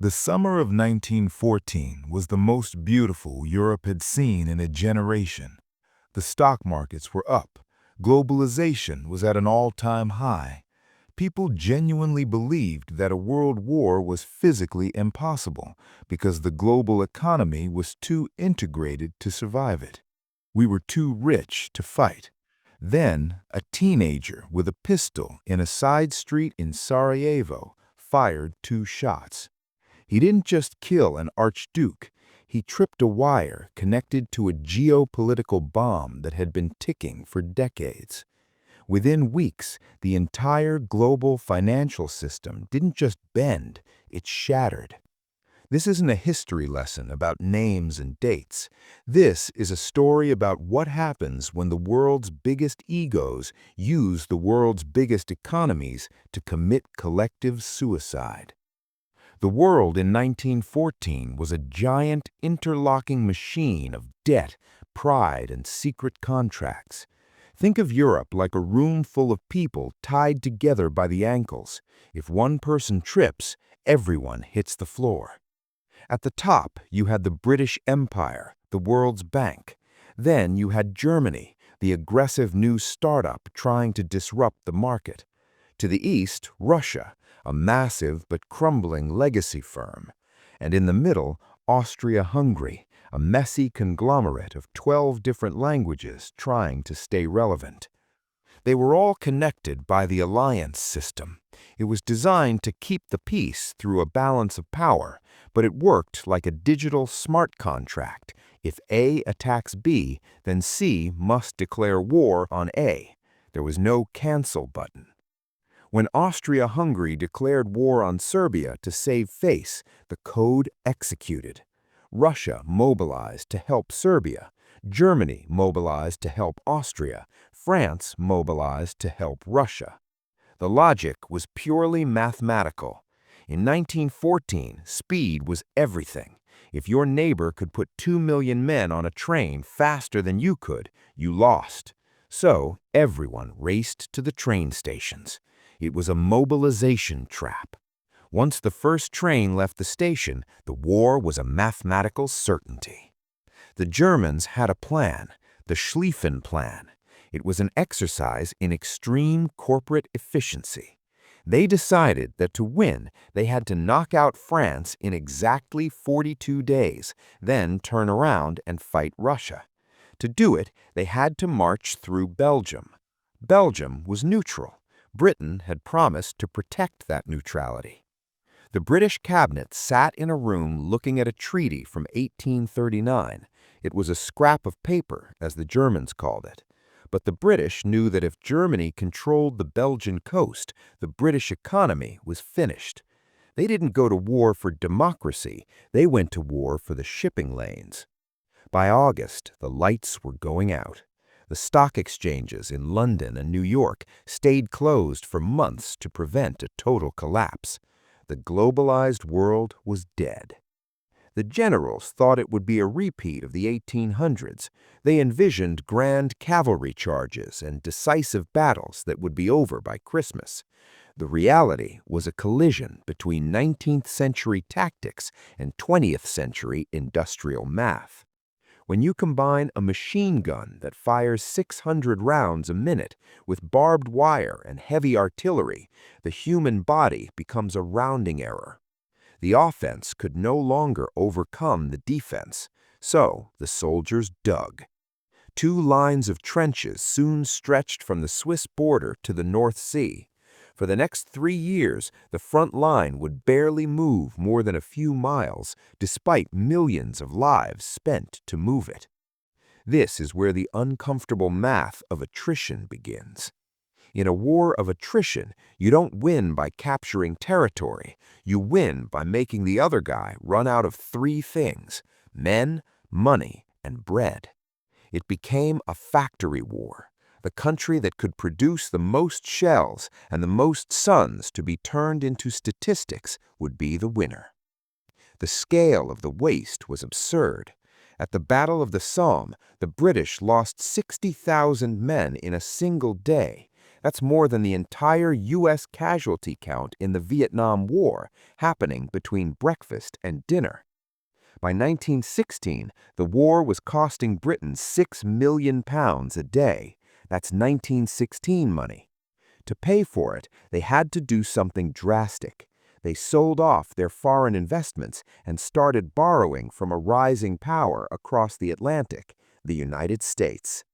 The summer of 1914 was the most beautiful Europe had seen in a generation. The stock markets were up. Globalization was at an all-time high. People genuinely believed that a world war was physically impossible because the global economy was too integrated to survive it. We were too rich to fight. Then, a teenager with a pistol in a side street in Sarajevo fired 2 shots. He didn't just kill an archduke, he tripped a wire connected to a geopolitical bomb that had been ticking for decades. Within weeks, the entire global financial system didn't just bend, it shattered. This isn't a history lesson about names and dates. This is a story about what happens when the world's biggest egos use the world's biggest economies to commit collective suicide. The world in 1914 was a giant interlocking machine of debt, pride, and secret contracts. Think of Europe like a room full of people tied together by the ankles. If one person trips, everyone hits the floor. At the top, you had the British Empire, the world's bank. Then you had Germany, the aggressive new startup trying to disrupt the market. To the east, Russia, a massive but crumbling legacy firm. And in the middle, Austria-Hungary, a messy conglomerate of 12 different languages trying to stay relevant. They were all connected by the alliance system. It was designed to keep the peace through a balance of power, but it worked like a digital smart contract. If A attacks B, then C must declare war on A. There was no cancel button. When Austria-Hungary declared war on Serbia to save face, the code executed. Russia mobilized to help Serbia. Germany mobilized to help Austria. France mobilized to help Russia. The logic was purely mathematical. In 1914, speed was everything. If your neighbor could put 2 million men on a train faster than you could, you lost. So everyone raced to the train stations. It was a mobilization trap. Once the first train left the station, the war was a mathematical certainty. The Germans had a plan, the Schlieffen Plan. It was an exercise in extreme corporate efficiency. They decided that to win, they had to knock out France in exactly 42 days, then turn around and fight Russia. To do it, they had to march through Belgium. Belgium was neutral. Britain had promised to protect that neutrality. The British cabinet sat in a room looking at a treaty from 1839. It was a scrap of paper, as the Germans called it. But the British knew that if Germany controlled the Belgian coast, the British economy was finished. They didn't go to war for democracy, they went to war for the shipping lanes. By August, the lights were going out. The stock exchanges in London and New York stayed closed for months to prevent a total collapse. The globalized world was dead. The generals thought it would be a repeat of the 1800s. They envisioned grand cavalry charges and decisive battles that would be over by Christmas. The reality was a collision between 19th century tactics and 20th century industrial math. When you combine a machine gun that fires 600 rounds a minute with barbed wire and heavy artillery, the human body becomes a rounding error. The offense could no longer overcome the defense, so the soldiers dug. 2 lines of trenches soon stretched from the Swiss border to the North Sea. For the next 3 years, the front line would barely move more than a few miles, despite millions of lives spent to move it. This is where the uncomfortable math of attrition begins. In a war of attrition, you don't win by capturing territory. You win by making the other guy run out of 3 things: men, money, and bread. It became a factory war. The country that could produce the most shells and the most sons to be turned into statistics would be the winner. The scale of the waste was absurd. At the Battle of the Somme, the British lost 60,000 men in a single day. That's more than the entire U.S. casualty count in the Vietnam War happening between breakfast and dinner. By 1916, the war was costing Britain £6 million a day. That's 1916 money. To pay for it, they had to do something drastic. They sold off their foreign investments and started borrowing from a rising power across the Atlantic, the United States.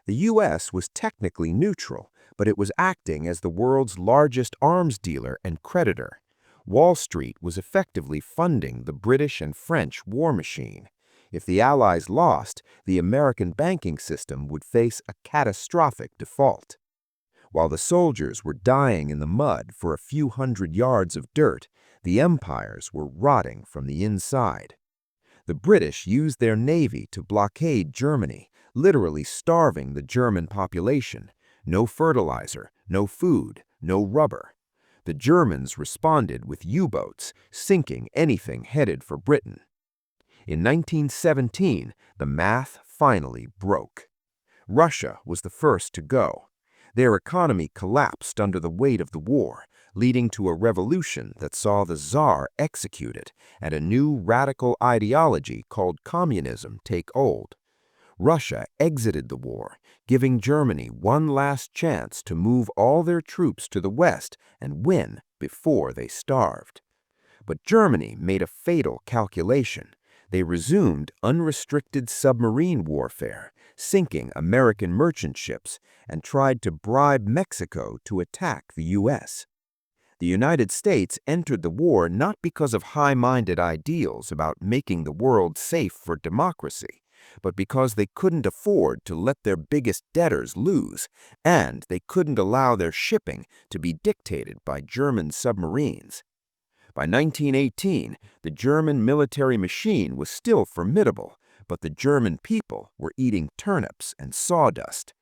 The U.S. was technically neutral, but it was acting as the world's largest arms dealer and creditor. Wall Street was effectively funding the British and French war machine. If the Allies lost, the American banking system would face a catastrophic default. While the soldiers were dying in the mud for a few hundred yards of dirt, the empires were rotting from the inside. The British used their navy to blockade Germany, literally starving the German population. No fertilizer, no food, no rubber. The Germans responded with U-boats, sinking anything headed for Britain. In 1917, the math finally broke. Russia was the first to go. Their economy collapsed under the weight of the war, leading to a revolution that saw the Tsar executed and a new radical ideology called communism take hold. Russia exited the war, giving Germany one last chance to move all their troops to the west and win before they starved. But Germany made a fatal calculation. They resumed unrestricted submarine warfare, sinking American merchant ships, and tried to bribe Mexico to attack the U.S. The United States entered the war not because of high-minded ideals about making the world safe for democracy, but because they couldn't afford to let their biggest debtors lose, and they couldn't allow their shipping to be dictated by German submarines. By 1918, the German military machine was still formidable, but the German people were eating turnips and sawdust.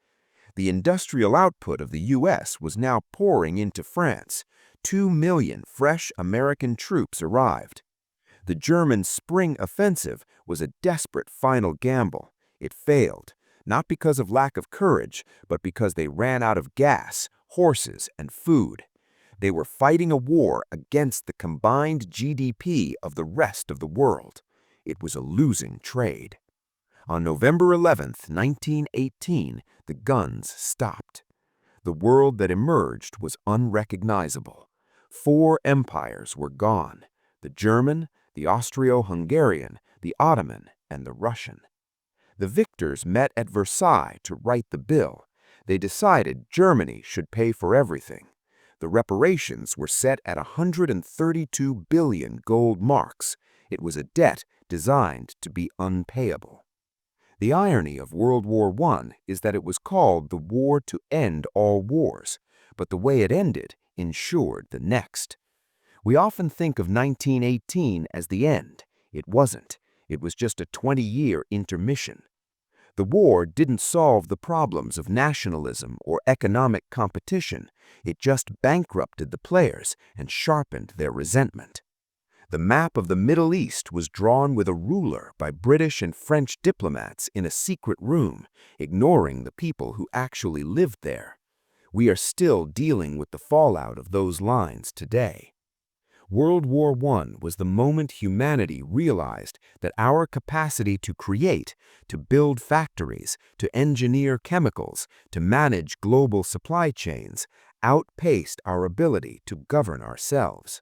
The industrial output of the U.S. was now pouring into France. 2 million fresh American troops arrived. The German spring offensive was a desperate final gamble. It failed, not because of lack of courage, but because they ran out of gas, horses, and food. They were fighting a war against the combined GDP of the rest of the world. It was a losing trade. On November 11, 1918, the guns stopped. The world that emerged was unrecognizable. 4 empires were gone: the German, the Austro-Hungarian, the Ottoman, and the Russian. The victors met at Versailles to write the bill. They decided Germany should pay for everything. The reparations were set at 132 billion gold marks. It was a debt designed to be unpayable. The irony of World War I is that it was called the war to end all wars, but the way it ended ensured the next. We often think of 1918 as the end. It wasn't. It was just a 20-year intermission. The war didn't solve the problems of nationalism or economic competition. It just bankrupted the players and sharpened their resentment. The map of the Middle East was drawn with a ruler by British and French diplomats in a secret room, ignoring the people who actually lived there. We are still dealing with the fallout of those lines today. World War I was the moment humanity realized that our capacity to create, to build factories, to engineer chemicals, to manage global supply chains, outpaced our ability to govern ourselves.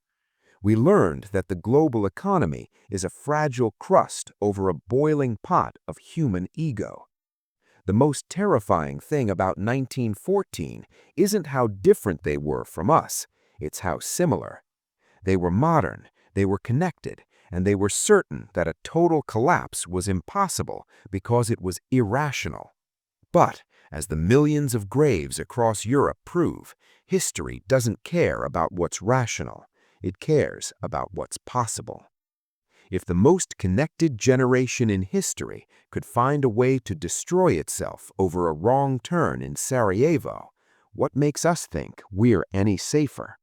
We learned that the global economy is a fragile crust over a boiling pot of human ego. The most terrifying thing about 1914 isn't how different they were from us, it's how similar. They were modern, they were connected, and they were certain that a total collapse was impossible because it was irrational. But, as the millions of graves across Europe prove, history doesn't care about what's rational. It cares about what's possible. If the most connected generation in history could find a way to destroy itself over a wrong turn in Sarajevo, what makes us think we're any safer?